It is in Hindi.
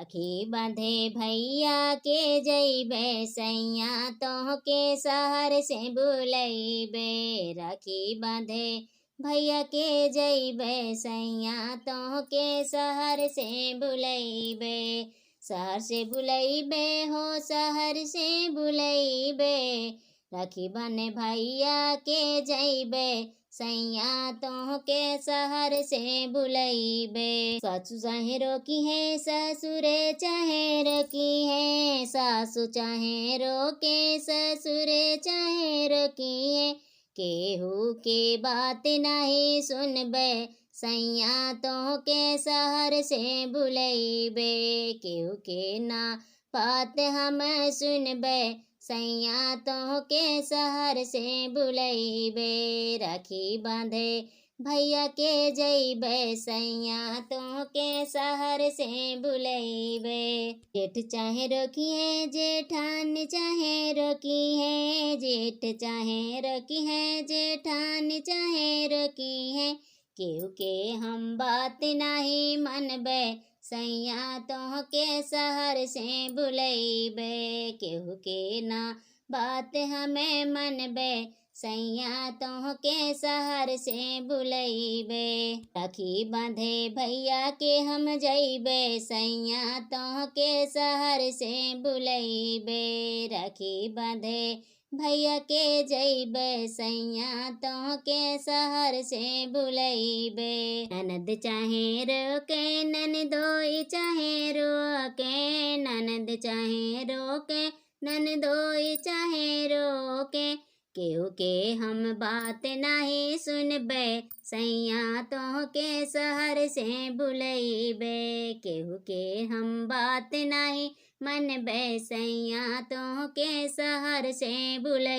राखी बांधे भैया के जइबे सैया तोह के शहर से बुलइबे। राखी बांधे भैया के जइबे सैया तोह के शहर से बुलइबे। शहर से बुलइबे हो शहर से बुलइबे। राखी बांधे भैया के जइबे सैया तोह के शहर से बुलइबे। सासु चाहे रोकी है ससुरे चाहे रोकी है। सासु चाहे रोके ससुरे चाहे रोकी है। केहू के बात नहीं सुनबे सैया तोह के शहर से बुलइबे। केहू के ना बात हम सुनबे सैया तोह के शहर से बुलइबे। राखी बांधे भैया के जइबे सैया तोह के शहर से बुलइबे। जेठ चाहे रोकी है जेठान चाहे रोकी है। जेठ चाहे रोकी है जेठान चाहे रोकी है। केहू के हम बात नहीं मनबे सैया तोह के शहर से बुलइबे। केहू के ना बात हमें मनबे सैया तोह के शहर से बुलइबे। राखी बांधे भैया के हम जइबे सैया तोह के शहर से बुलइबे। राखी बांधे भैया के जइबे सैया तोह के शहर से बुलइबे। ननद चाहे रोके ननदोई चाहे रोके। ननद चाहे रोके ननदोई चाहे रोके। केहू के हम बात नहीं सुनबे सैया तोह के शहर से बुलइबे। केहू के हम बात नहीं मनबे सैया तोह के शहर से बुलइबे।